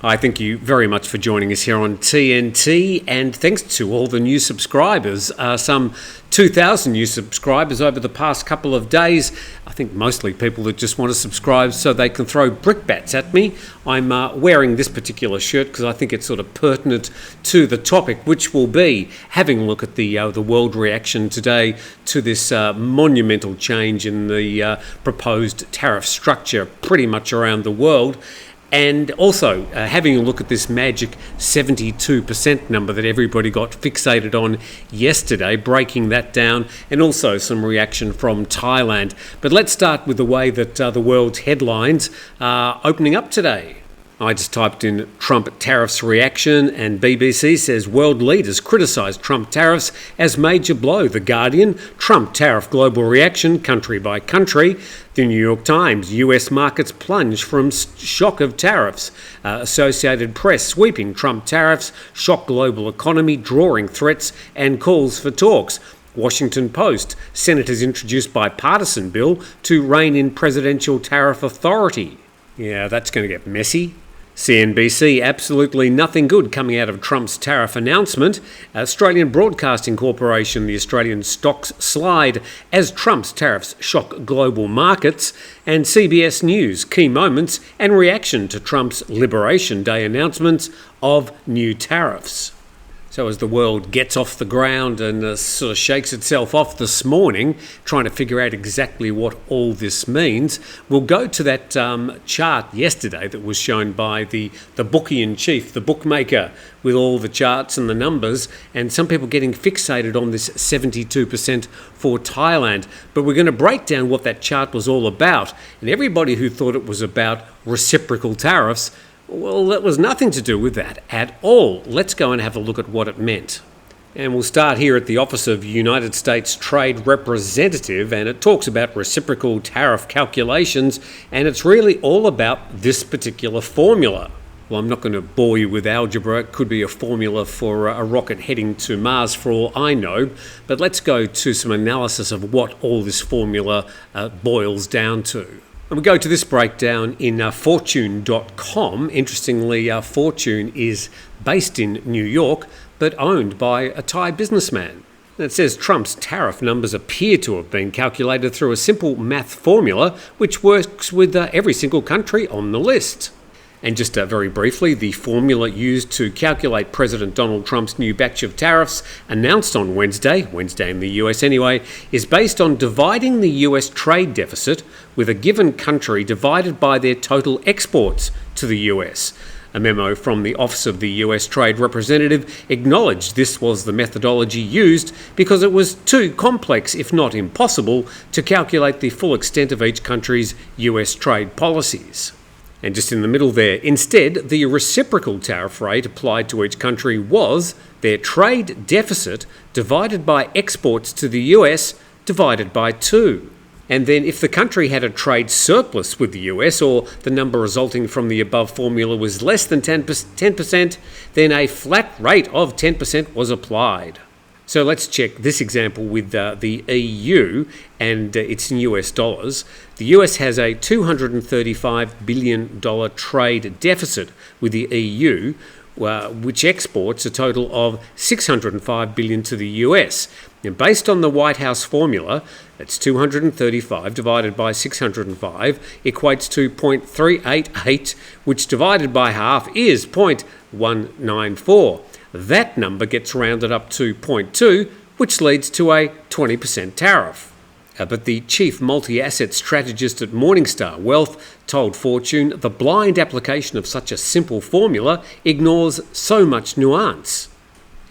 Hi, thank you very much for joining us here on TNT, and thanks to all the new subscribers, some 2,000 new subscribers over the past couple of days. I think mostly people that just want to subscribe so they can throw brickbats at me. I'm wearing this particular shirt because I think it's sort of pertinent to the topic, which will be having a look at the world reaction today to this monumental change in the proposed tariff structure pretty much around the world. And also having a look at this magic 72% number that everybody got fixated on yesterday, breaking that down, and also some reaction from Thailand. But let's start with the way that the world's headlines are opening up today. I just typed in Trump tariffs reaction, and BBC says world leaders criticise Trump tariffs as major blow. The Guardian, Trump tariff global reaction country by country. The New York Times, US markets plunge from shock of tariffs. Associated Press, sweeping Trump tariffs, shock global economy, drawing threats and calls for talks. Washington Post, senators introduce bipartisan bill to rein in presidential tariff authority. Yeah, that's going to get messy. CNBC, absolutely nothing good coming out of Trump's tariff announcement. Australian Broadcasting Corporation, the Australian stocks slide as Trump's tariffs shock global markets. And CBS News, key moments and reaction to Trump's Liberation Day announcements of new tariffs. So as the world gets off the ground and sort of shakes itself off this morning, trying to figure out exactly what all this means, we'll go to that chart yesterday that was shown by the bookie-in-chief, the bookmaker, with all the charts and the numbers, and some people getting fixated on this 72% for Thailand. But we're going to break down what that chart was all about, and everybody who thought it was about reciprocal tariffs, well, that was nothing to do with that at all. Let's go and have a look at what it meant. And we'll start here at the Office of United States Trade Representative, and it talks about reciprocal tariff calculations, and it's really all about this particular formula. Well, I'm not going to bore you with algebra. It could be a formula for a rocket heading to Mars for all I know, but let's go to some analysis of what all this formula boils down to. And we go to this breakdown in Fortune.com. Interestingly, Fortune is based in New York, but owned by a Thai businessman. And it says Trump's tariff numbers appear to have been calculated through a simple math formula, which works with every single country on the list. And just very briefly, the formula used to calculate President Donald Trump's new batch of tariffs, announced on Wednesday in the US anyway, is based on dividing the US trade deficit with a given country divided by their total exports to the US. A memo from the Office of the US Trade Representative acknowledged this was the methodology used because it was too complex, if not impossible, to calculate the full extent of each country's US trade policies. And just in the middle there, instead, the reciprocal tariff rate applied to each country was their trade deficit divided by exports to the US divided by 2. And then if the country had a trade surplus with the US, or the number resulting from the above formula was less than 10%, then a flat rate of 10% was applied. So let's check this example with the EU, and it's in US dollars. The US has a $235 billion trade deficit with the EU, which exports a total of $605 billion to the US. And based on the White House formula, that's 235 divided by 605 equates to 0.388, which divided by half is 0.194. That number gets rounded up to 0.2, which leads to a 20% tariff. But the chief multi-asset strategist at Morningstar Wealth told Fortune the blind application of such a simple formula ignores so much nuance.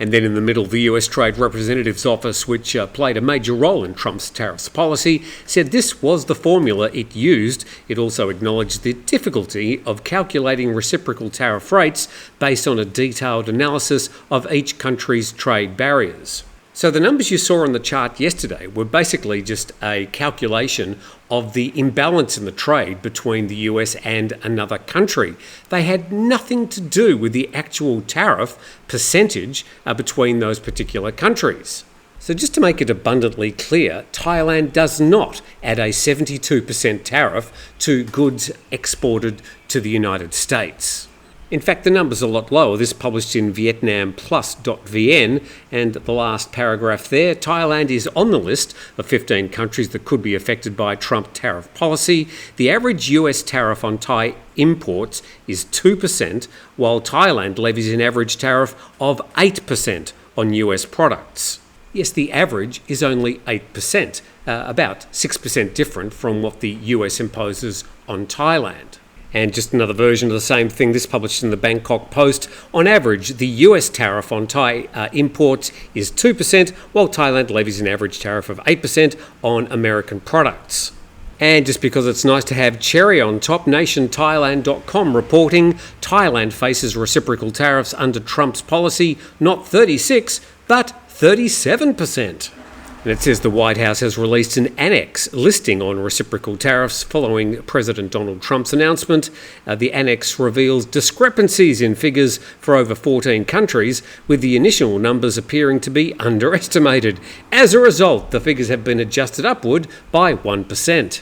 And then in the middle, the US Trade Representative's office, which played a major role in Trump's tariffs policy, said this was the formula it used. It also acknowledged the difficulty of calculating reciprocal tariff rates based on a detailed analysis of each country's trade barriers. So the numbers you saw on the chart yesterday were basically just a calculation of the imbalance in the trade between the US and another country. They had nothing to do with the actual tariff percentage between those particular countries. So just to make it abundantly clear, Thailand does not add a 72% tariff to goods exported to the United States. In fact, the number's a lot lower. This published in vietnamplus.vn, and the last paragraph there, Thailand is on the list of 15 countries that could be affected by Trump tariff policy. The average US tariff on Thai imports is 2%, while Thailand levies an average tariff of 8% on US products. Yes, the average is only 8%, about 6% different from what the US imposes on Thailand. And just another version of the same thing, this published in the Bangkok Post. On average, the US tariff on Thai imports is 2%, while Thailand levies an average tariff of 8% on American products. And just because it's nice to have cherry on top, nationthailand.com reporting Thailand faces reciprocal tariffs under Trump's policy, not 36, but 37%. And it says the White House has released an annex listing on reciprocal tariffs following President Donald Trump's announcement. The annex reveals discrepancies in figures for over 14 countries, with the initial numbers appearing to be underestimated. As a result, the figures have been adjusted upward by 1%.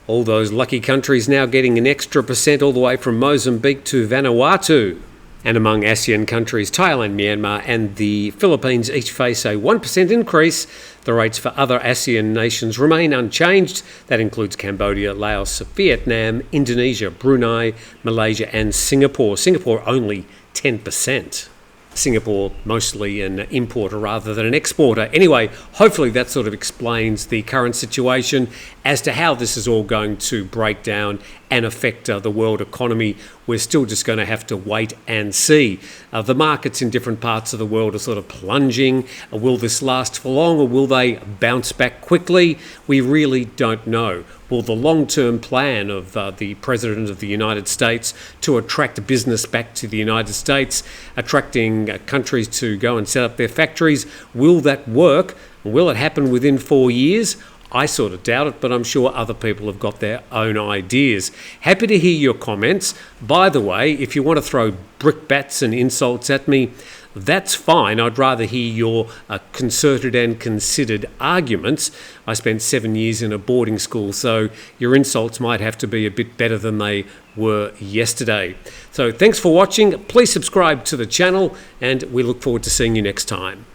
All those lucky countries now getting an extra percent all the way from Mozambique to Vanuatu. And among ASEAN countries, Thailand, Myanmar and the Philippines each face a 1% increase. The rates for other ASEAN nations remain unchanged. That includes Cambodia, Laos, Vietnam, Indonesia, Brunei, Malaysia and Singapore. Singapore only 10%. Singapore mostly an importer rather than an exporter. Anyway, hopefully that sort of explains the current situation as to how this is all going to break down and affect the world economy. We're still just going to have to wait and see. The markets in different parts of the world are sort of plunging. Will this last for long or will they bounce back quickly? We really don't know. Will the long-term plan of the President of the United States to attract business back to the United States, attracting countries to go and set up their factories, will that work? Will it happen within 4 years? I sort of doubt it, but I'm sure other people have got their own ideas. Happy to hear your comments. By the way, if you want to throw brickbats and insults at me, that's fine. I'd rather hear your concerted and considered arguments. I spent 7 years in a boarding school, so your insults might have to be a bit better than they were yesterday. So thanks for watching. Please subscribe to the channel, and we look forward to seeing you next time.